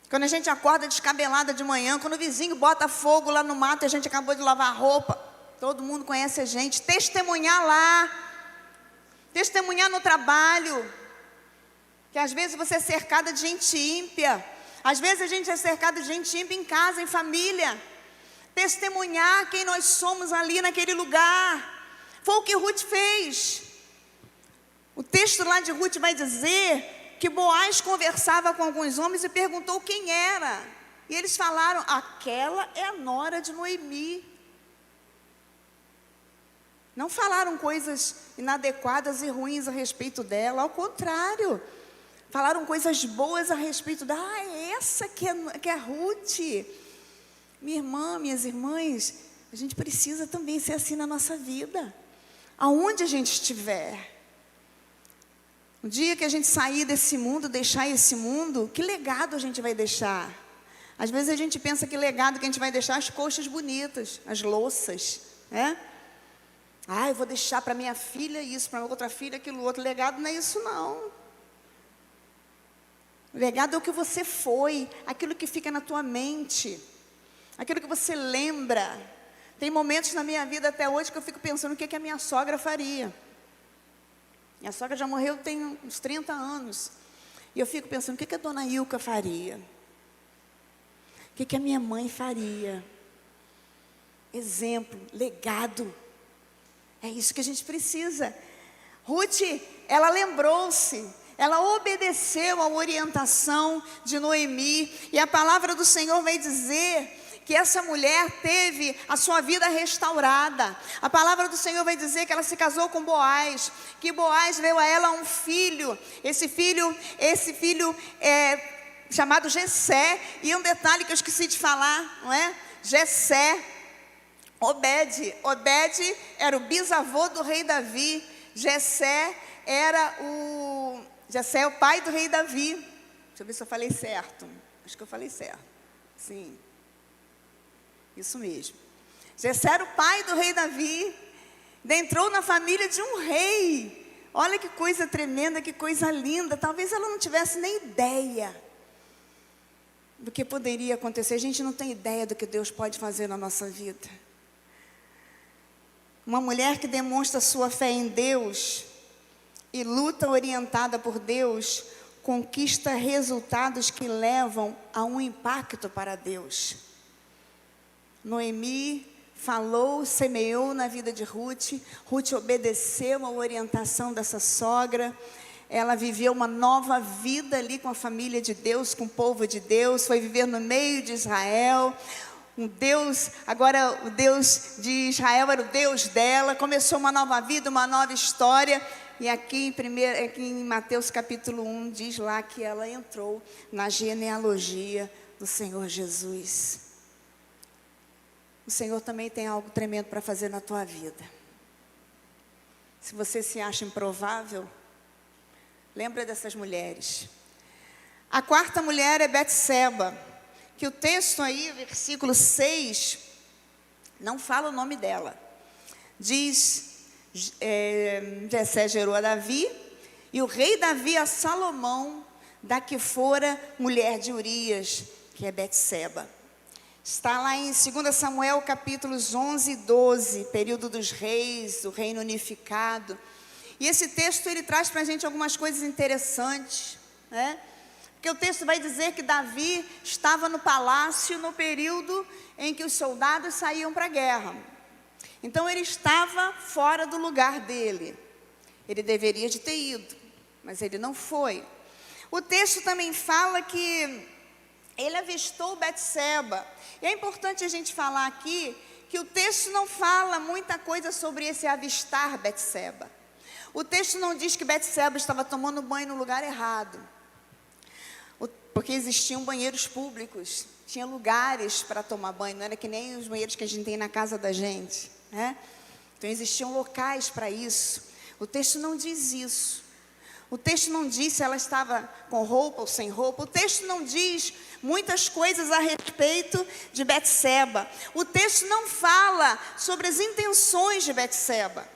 Quando a gente acorda descabelada de manhã, quando o vizinho bota fogo lá no mato e a gente acabou de lavar a roupa, todo mundo conhece a gente. Testemunhar lá, testemunhar no trabalho, que às vezes você é cercada de gente ímpia, às vezes a gente é cercado de gente ímpia em casa, em família. Testemunhar quem nós somos ali naquele lugar. Foi o que Ruth fez. O texto lá de Ruth vai dizer que Boaz conversava com alguns homens e perguntou quem era. E eles falaram, aquela é a nora de Noemi. Não falaram coisas inadequadas e ruins a respeito dela, ao contrário. Falaram coisas boas a respeito dela. É essa que é Ruth. Minha irmã, minhas irmãs, a gente precisa também ser assim na nossa vida. Aonde a gente estiver. O dia que a gente sair desse mundo, deixar esse mundo, que legado a gente vai deixar? Às vezes a gente pensa que legado que a gente vai deixar, as coxas bonitas, as louças, né? Eu vou deixar para minha filha isso, para outra filha aquilo outro. Legado não é isso não. O legado é o que você foi, aquilo que fica na tua mente, aquilo que você lembra. Tem momentos na minha vida até hoje que eu fico pensando o que a minha sogra faria. Minha sogra já morreu tem uns 30 anos. E eu fico pensando, o que a dona Ilka faria? O que a minha mãe faria? Exemplo, legado. É isso que a gente precisa. Ruth, ela lembrou-se, ela obedeceu à orientação de Noemi. E a palavra do Senhor vai dizer que essa mulher teve a sua vida restaurada. A palavra do Senhor vai dizer que ela se casou com Boaz, que Boaz deu a ela um filho. Esse filho é chamado Jessé. E um detalhe que eu esqueci de falar, não é? Jessé, Obed era o bisavô do rei Davi. Jessé é o pai do rei Davi. Deixa eu ver se eu falei certo. Acho que eu falei certo. Sim. Isso mesmo. Jessé era o pai do rei Davi. Entrou na família de um rei. Olha que coisa tremenda, que coisa linda. Talvez ela não tivesse nem ideia do que poderia acontecer. A gente não tem ideia do que Deus pode fazer na nossa vida. Uma mulher que demonstra sua fé em Deus e luta orientada por Deus, conquista resultados que levam a um impacto para Deus. Noemi falou, semeou na vida de Ruth. Ruth obedeceu a orientação dessa sogra. Ela viveu uma nova vida ali com a família de Deus, com o povo de Deus. Foi viver no meio de Israel. Agora o Deus de Israel era o Deus dela. Começou uma nova vida, uma nova história. E aqui em Mateus capítulo 1 diz lá que ela entrou na genealogia do Senhor Jesus. O Senhor também tem algo tremendo para fazer na tua vida. Se você se acha improvável, lembra dessas mulheres. A quarta mulher é Betseba, que o texto aí, versículo 6, não fala o nome dela. Diz, Jessé gerou a Davi, e o rei Davi a Salomão, da que fora mulher de Urias, que é Betseba. Está lá em 2 Samuel, capítulos 11 e 12, período dos reis, o reino unificado. E esse texto, ele traz para a gente algumas coisas interessantes, né? Porque o texto vai dizer que Davi estava no palácio no período em que os soldados saíam para a guerra. Então, ele estava fora do lugar dele. Ele deveria de ter ido, mas ele não foi. O texto também fala que ele avistou Betseba. E é importante a gente falar aqui que o texto não fala muita coisa sobre esse avistar Betseba. O texto não diz que Betseba estava tomando banho no lugar errado. Porque existiam banheiros públicos, tinha lugares para tomar banho, não era que nem os banheiros que a gente tem na casa da gente, né? Então existiam locais para isso. O texto não diz isso. O texto não diz se ela estava com roupa ou sem roupa. O texto não diz muitas coisas a respeito de Betseba. O texto não fala sobre as intenções de Betseba.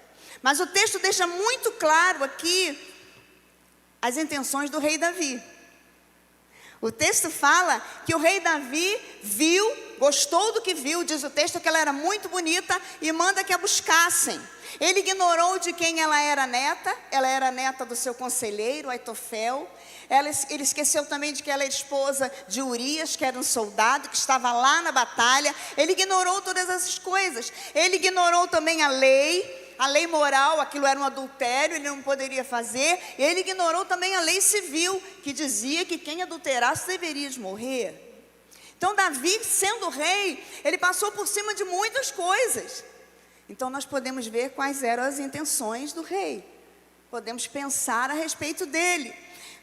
Mas o texto deixa muito claro aqui as intenções do rei Davi. O texto fala que o rei Davi viu, gostou do que viu, diz o texto que ela era muito bonita e manda que a buscassem. Ele ignorou de quem ela era neta do seu conselheiro, Aitofel. Ele esqueceu também de que ela era esposa de Urias, que era um soldado que estava lá na batalha. Ele ignorou todas essas coisas. Ele ignorou também a lei moral, aquilo era um adultério, ele não poderia fazer. Ele ignorou também a lei civil, que dizia que quem adulterasse deveria morrer. Então Davi, sendo rei, ele passou por cima de muitas coisas. Então nós podemos ver quais eram as intenções do rei. Podemos pensar a respeito dele.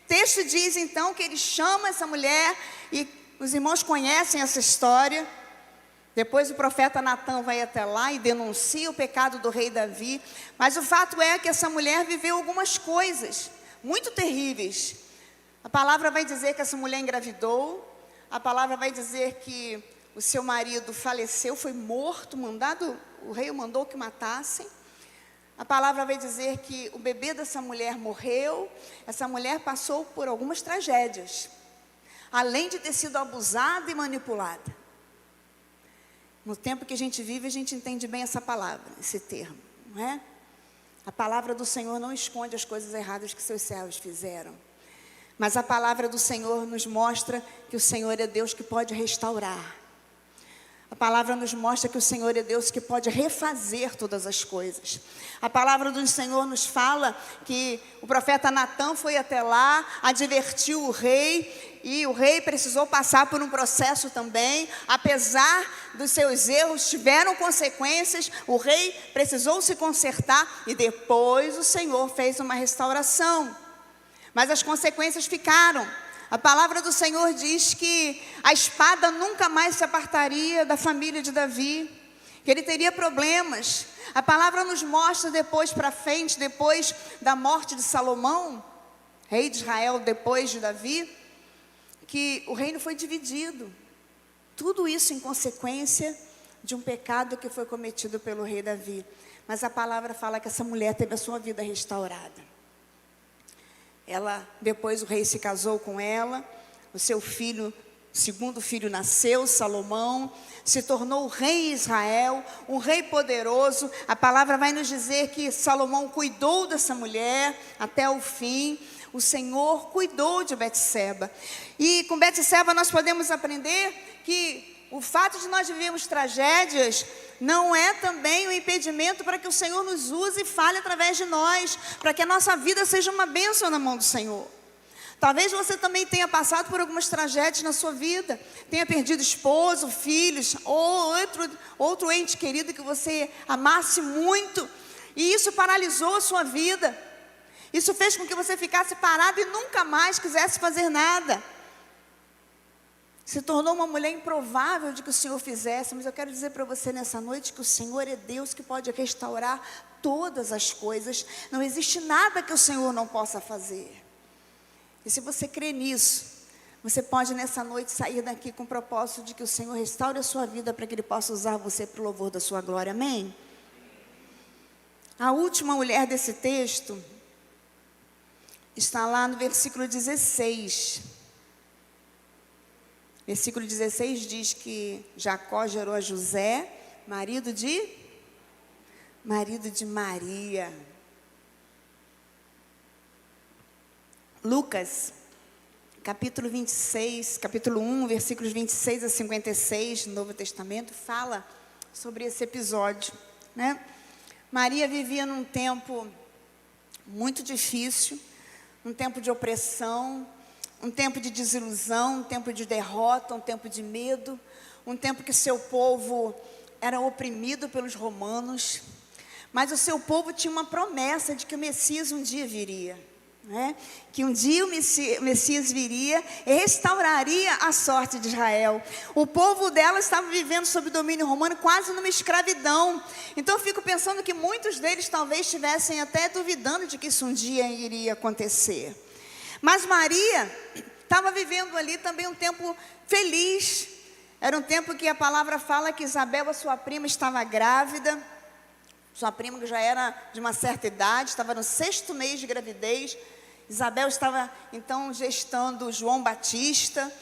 O texto diz então que ele chama essa mulher, e os irmãos conhecem essa história. Depois o profeta Natã vai até lá e denuncia o pecado do rei Davi. Mas o fato é que essa mulher viveu algumas coisas muito terríveis. A palavra vai dizer que essa mulher engravidou. A palavra vai dizer que o seu marido faleceu, foi morto, o rei mandou que matassem. A palavra vai dizer que o bebê dessa mulher morreu. Essa mulher passou por algumas tragédias, além de ter sido abusada e manipulada. No tempo que a gente vive, a gente entende bem essa palavra, esse termo, não é? A palavra do Senhor não esconde as coisas erradas que seus servos fizeram. Mas a palavra do Senhor nos mostra que o Senhor é Deus que pode restaurar. A palavra nos mostra que o Senhor é Deus que pode refazer todas as coisas. A palavra do Senhor nos fala que o profeta Natã foi até lá, advertiu o rei, e o rei precisou passar por um processo também. Apesar dos seus erros, tiveram consequências, o rei precisou se consertar, e depois o Senhor fez uma restauração. Mas as consequências ficaram. A palavra do Senhor diz que a espada nunca mais se apartaria da família de Davi, que ele teria problemas. A palavra nos mostra depois para frente, depois da morte de Salomão, rei de Israel depois de Davi, que o reino foi dividido. Tudo isso em consequência de um pecado que foi cometido pelo rei Davi. Mas a palavra fala que essa mulher teve a sua vida restaurada. Depois o rei se casou com ela, o seu filho, segundo filho nasceu, Salomão, se tornou o rei em Israel, um rei poderoso. A palavra vai nos dizer que Salomão cuidou dessa mulher até o fim. O Senhor cuidou de Betseba. E com Betseba nós podemos aprender que o fato de nós vivermos tragédias não é também um impedimento para que o Senhor nos use e fale através de nós, para que a nossa vida seja uma bênção na mão do Senhor. Talvez você também tenha passado por algumas tragédias na sua vida, tenha perdido esposo, filhos, ou outro ente querido que você amasse muito, e isso paralisou a sua vida. Isso fez com que você ficasse parado e nunca mais quisesse fazer nada. Se tornou uma mulher improvável de que o Senhor fizesse. Mas eu quero dizer para você nessa noite que o Senhor é Deus que pode restaurar todas as coisas. Não existe nada que o Senhor não possa fazer. E se você crê nisso, você pode nessa noite sair daqui com o propósito de que o Senhor restaure a sua vida, para que Ele possa usar você para o louvor da sua glória. Amém? A última mulher desse texto está lá no versículo 16. Versículo 16 diz que Jacó gerou a José, marido de Maria. Lucas, capítulo 26, capítulo 1, versículos 26 a 56, no Novo Testamento, fala sobre esse episódio, né? Maria vivia num tempo muito difícil, um tempo de opressão, um tempo de desilusão, um tempo de derrota, um tempo de medo, um tempo que seu povo era oprimido pelos romanos, mas o seu povo tinha uma promessa de que o Messias um dia viria, né? Que um dia o Messias viria e restauraria a sorte de Israel. O povo dela estava vivendo sob domínio romano, quase numa escravidão. Então eu fico pensando que muitos deles talvez estivessem até duvidando de que isso um dia iria acontecer. Mas Maria estava vivendo ali também um tempo feliz. Era um tempo que a palavra fala que Isabel, a sua prima, estava grávida. Sua prima, que já era de uma certa idade, estava no 6º mês de gravidez. Isabel estava então gestando João Batista.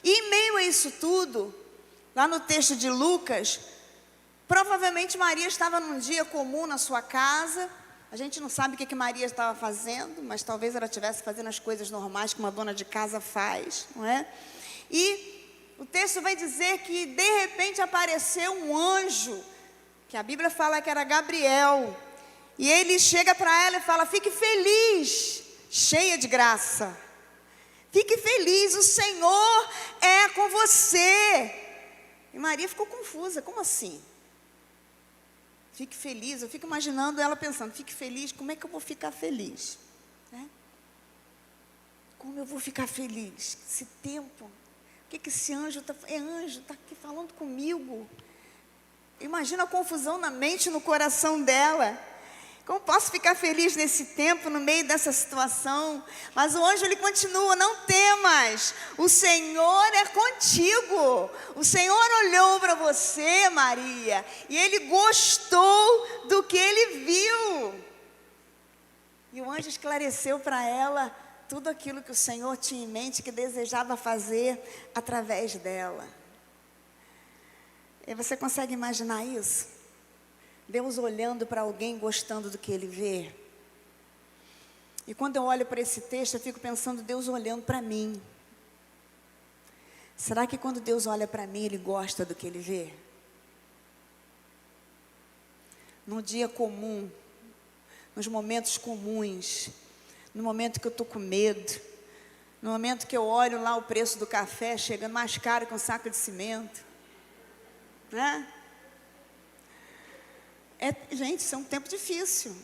E em meio a isso tudo, lá no texto de Lucas, provavelmente Maria estava num dia comum na sua casa. A gente não sabe o que Maria estava fazendo, mas talvez ela estivesse fazendo as coisas normais que uma dona de casa faz, não é? E o texto vai dizer que de repente apareceu um anjo, que a Bíblia fala que era Gabriel, e ele chega para ela e fala: fique feliz, cheia de graça. Fique feliz, o Senhor é com você. E Maria ficou confusa, como assim? Fique feliz, eu fico imaginando ela pensando: fique feliz, como é que eu vou ficar feliz? Né? Como eu vou ficar feliz? Esse tempo, o que esse anjo está aqui falando comigo? Imagina a confusão na mente e no coração dela. Como posso ficar feliz nesse tempo, no meio dessa situação? Mas o anjo, ele continua: não temas, o Senhor é contigo. O Senhor olhou para você, Maria, e Ele gostou do que Ele viu. E o anjo esclareceu para ela tudo aquilo que o Senhor tinha em mente, que desejava fazer através dela. E você consegue imaginar isso? Deus olhando para alguém, gostando do que Ele vê. E quando eu olho para esse texto, eu fico pensando: Deus olhando para mim. Será que quando Deus olha para mim, Ele gosta do que Ele vê? Num dia comum, nos momentos comuns, no momento que eu estou com medo, no momento que eu olho lá o preço do café chegando mais caro que um saco de cimento, né? Gente, isso é um tempo difícil.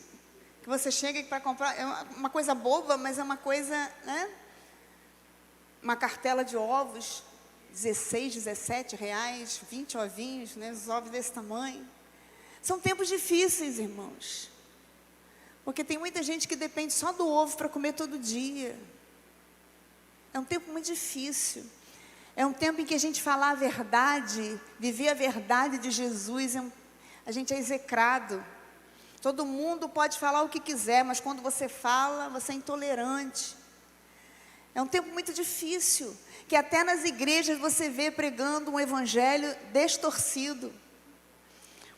Que você chega para comprar, é uma coisa boba, mas é uma coisa, né? Uma cartela de ovos, 16, 17 reais, 20 ovinhos, né? Os ovos desse tamanho. São tempos difíceis, irmãos. Porque tem muita gente que depende só do ovo para comer todo dia. É um tempo muito difícil. É um tempo em que a gente falar a verdade, viver a verdade de Jesus, a gente é execrado. Todo mundo pode falar o que quiser, mas quando você fala, você é intolerante. É um tempo muito difícil, que até nas igrejas você vê pregando um evangelho distorcido.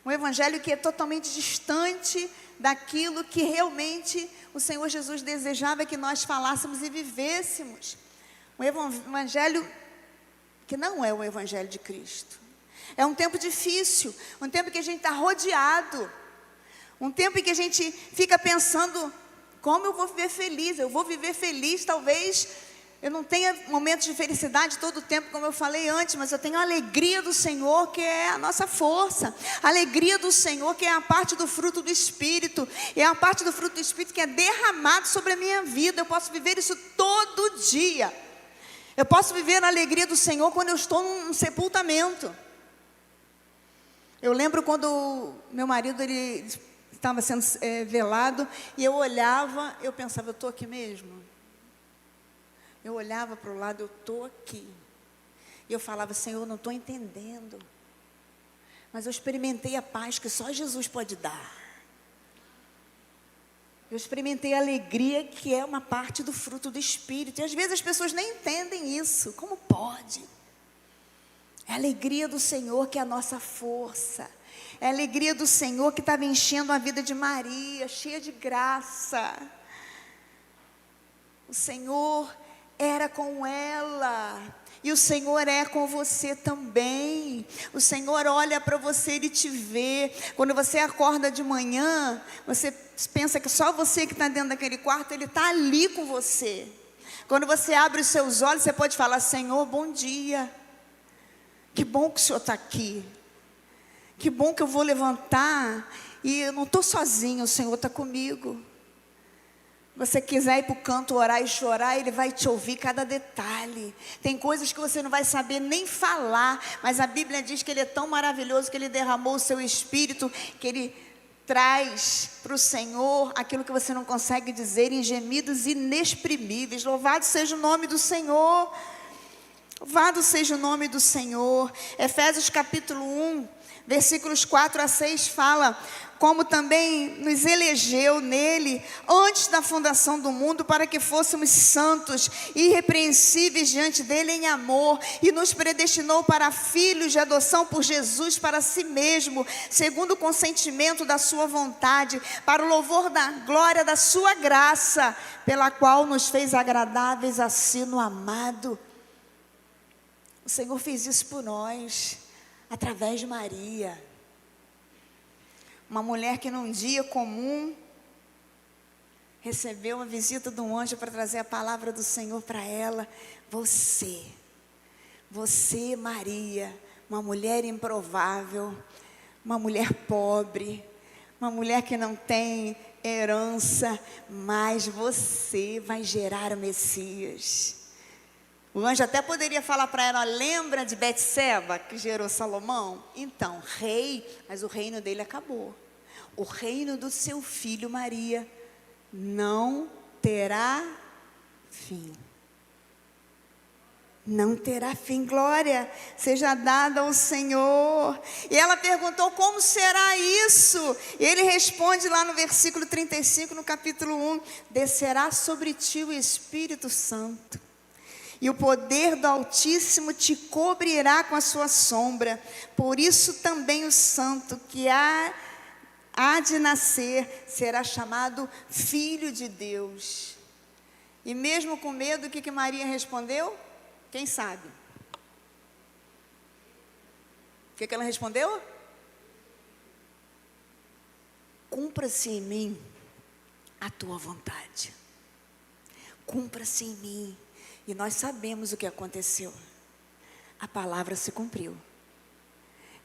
Um evangelho que é totalmente distante daquilo que realmente o Senhor Jesus desejava que nós falássemos e vivêssemos. Um evangelho que não é o evangelho de Cristo. É um tempo difícil, um tempo que a gente está rodeado, um tempo em que a gente fica pensando: como eu vou viver feliz? Eu vou viver feliz, talvez eu não tenha momentos de felicidade todo o tempo, como eu falei antes, mas eu tenho a alegria do Senhor, que é a nossa força, a alegria do Senhor, que é a parte do fruto do Espírito, e é a parte do fruto do Espírito que é derramado sobre a minha vida. Eu posso viver isso todo dia. Eu posso viver a alegria do Senhor quando eu estou num sepultamento. Eu lembro quando meu marido, ele estava sendo velado, e eu olhava, eu pensava: eu estou aqui mesmo? Eu olhava para o lado: eu estou aqui. E eu falava: Senhor, eu não estou entendendo, mas eu experimentei a paz que só Jesus pode dar. Eu experimentei a alegria, que é uma parte do fruto do Espírito. E às vezes as pessoas nem entendem isso. Como pode? É a alegria do Senhor que é a nossa força. É a alegria do Senhor que estava enchendo a vida de Maria, cheia de graça. O Senhor era com ela, e o Senhor é com você também. O Senhor olha para você, Ele te vê. Quando você acorda de manhã, você pensa que só você que está dentro daquele quarto, Ele está ali com você. Quando você abre os seus olhos, você pode falar: Senhor, bom dia. Que bom que o Senhor está aqui. Que bom que eu vou levantar e eu não estou sozinho, o Senhor está comigo. Você quiser ir para o canto, orar e chorar, Ele vai te ouvir cada detalhe. Tem coisas que você não vai saber nem falar, mas a Bíblia diz que Ele é tão maravilhoso que Ele derramou o seu Espírito, que Ele traz para o Senhor aquilo que você não consegue dizer em gemidos inexprimíveis. Louvado seja o nome do Senhor. Louvado seja o nome do Senhor. Efésios capítulo 1, versículos 4 a 6 fala: como também nos elegeu nele antes da fundação do mundo, para que fôssemos santos e irrepreensíveis diante dele em amor, e nos predestinou para filhos de adoção por Jesus para si mesmo, segundo o consentimento da sua vontade, para o louvor da glória da sua graça, pela qual nos fez agradáveis a si no amado. O Senhor fez isso por nós, através de Maria. Uma mulher que num dia comum recebeu a visita de um anjo para trazer a palavra do Senhor para ela. Você, Maria, uma mulher improvável, uma mulher pobre, uma mulher que não tem herança, mas você vai gerar o Messias. O anjo até poderia falar para ela: lembra de Betseba, que gerou Salomão? Então, rei, mas o reino dele acabou. O reino do seu filho Maria não terá fim. Não terá fim. Glória seja dada ao Senhor. E ela perguntou: como será isso? E ele responde lá no versículo 35, no capítulo 1: descerá sobre ti o Espírito Santo, e o poder do Altíssimo te cobrirá com a sua sombra. Por isso também o santo que há de nascer será chamado Filho de Deus. E mesmo com medo, o que Maria respondeu? Quem sabe? O que ela respondeu? Cumpra-se em mim a tua vontade. Cumpra-se em mim. E nós sabemos o que aconteceu. A palavra se cumpriu.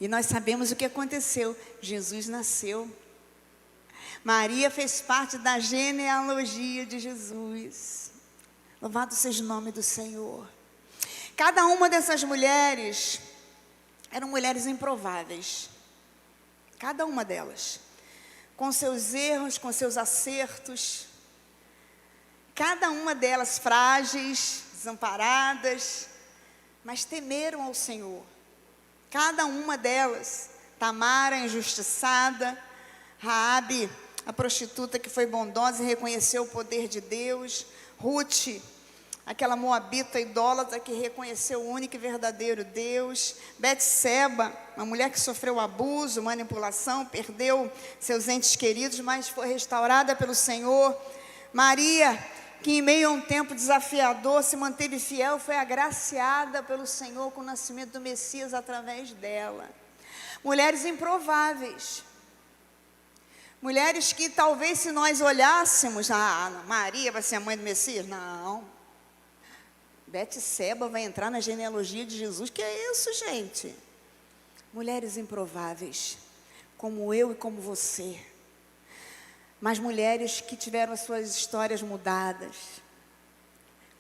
E nós sabemos o que aconteceu. Jesus nasceu. Maria fez parte da genealogia de Jesus. Louvado seja o nome do Senhor. Cada uma dessas mulheres eram mulheres improváveis. Cada uma delas. Com seus erros, com seus acertos. Cada uma delas frágeis, desamparadas, mas temeram ao Senhor. Cada uma delas, Tamara, injustiçada, Raabe, a prostituta que foi bondosa e reconheceu o poder de Deus, Ruth, aquela moabita idólatra que reconheceu o único e verdadeiro Deus, Betseba, uma mulher que sofreu abuso, manipulação, perdeu seus entes queridos, mas foi restaurada pelo Senhor. Maria, que em meio a um tempo desafiador se manteve fiel, foi agraciada pelo Senhor com o nascimento do Messias através dela. Mulheres improváveis. Mulheres que talvez, se nós olhássemos, Maria vai ser a mãe do Messias? Não. Betseba vai entrar na genealogia de Jesus. Que é isso, gente? Mulheres improváveis, como eu e como você. Mas mulheres que tiveram as suas histórias mudadas,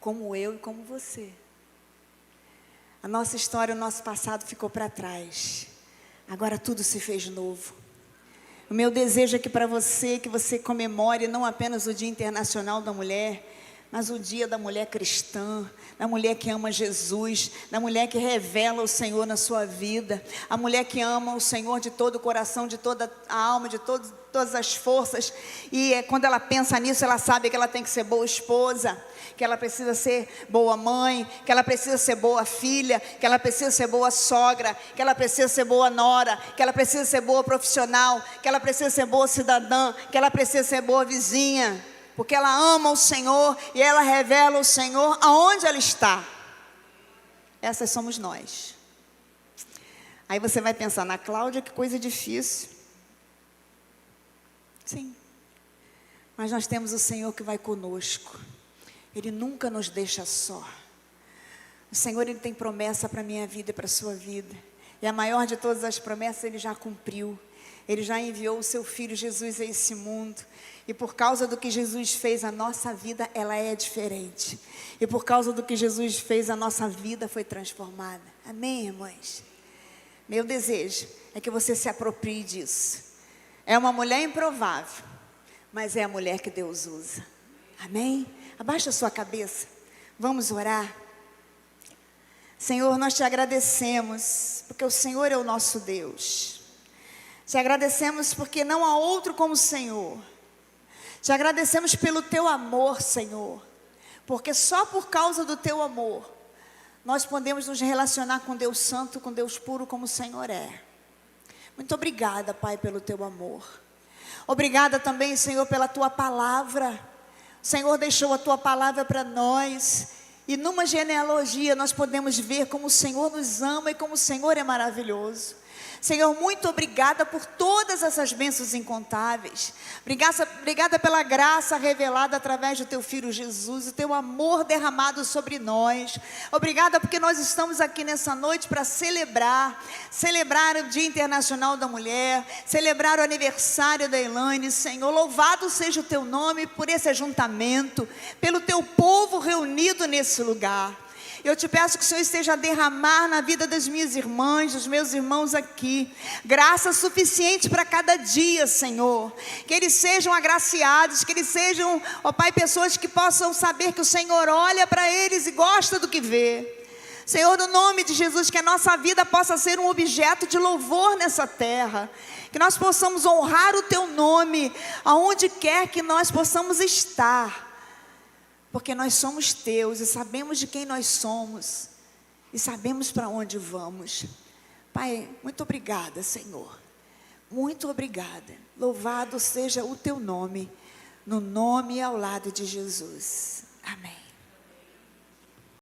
como eu e como você. A nossa história, o nosso passado ficou para trás. Agora tudo se fez novo. O meu desejo é que para você, que você comemore não apenas o Dia Internacional da Mulher, mas o dia da mulher cristã, da mulher que ama Jesus, da mulher que revela o Senhor na sua vida, a mulher que ama o Senhor de todo o coração, de toda a alma, de todas as forças, e quando ela pensa nisso, ela sabe que ela tem que ser boa esposa, que ela precisa ser boa mãe, que ela precisa ser boa filha, que ela precisa ser boa sogra, que ela precisa ser boa nora, que ela precisa ser boa profissional, que ela precisa ser boa cidadã, que ela precisa ser boa vizinha, porque ela ama o Senhor e ela revela o Senhor aonde ela está. Essas somos nós. Aí você vai pensar, na Cláudia, que coisa difícil. Sim. Mas nós temos o Senhor que vai conosco. Ele nunca nos deixa só. O Senhor, Ele tem promessa para a minha vida e para a sua vida. E a maior de todas as promessas Ele já cumpriu. Ele já enviou o seu Filho Jesus a esse mundo. E por causa do que Jesus fez, a nossa vida, ela é diferente. E por causa do que Jesus fez, a nossa vida foi transformada. Amém, irmãs? Meu desejo é que você se aproprie disso. É uma mulher improvável, mas é a mulher que Deus usa. Amém? Abaixa a sua cabeça. Vamos orar. Senhor, nós te agradecemos, porque o Senhor é o nosso Deus. Te agradecemos porque não há outro como o Senhor. Te agradecemos pelo teu amor, Senhor. Porque só por causa do teu amor, nós podemos nos relacionar com Deus Santo, com Deus puro, como o Senhor é. Muito obrigada, Pai, pelo teu amor. Obrigada também, Senhor, pela tua palavra. O Senhor deixou a tua palavra para nós. E numa genealogia nós podemos ver como o Senhor nos ama e como o Senhor é maravilhoso. Senhor, muito obrigada por todas essas bênçãos incontáveis. Obrigada pela graça revelada através do teu Filho Jesus, o teu amor derramado sobre nós. Obrigada porque nós estamos aqui nessa noite para celebrar o Dia Internacional da Mulher, celebrar o aniversário da Elaine. Senhor, louvado seja o teu nome por esse ajuntamento, pelo teu povo reunido nesse lugar. Eu te peço que o Senhor esteja a derramar na vida das minhas irmãs, dos meus irmãos aqui, graça suficiente para cada dia, Senhor. Que eles sejam agraciados, que eles sejam, ó Pai, pessoas que possam saber que o Senhor olha para eles e gosta do que vê. Senhor, no nome de Jesus, que a nossa vida possa ser um objeto de louvor nessa terra. Que nós possamos honrar o teu nome, aonde quer que nós possamos estar. Porque nós somos teus e sabemos de quem nós somos. E sabemos para onde vamos. Pai, muito obrigada, Senhor. Muito obrigada. Louvado seja o teu nome. No nome e ao lado de Jesus. Amém.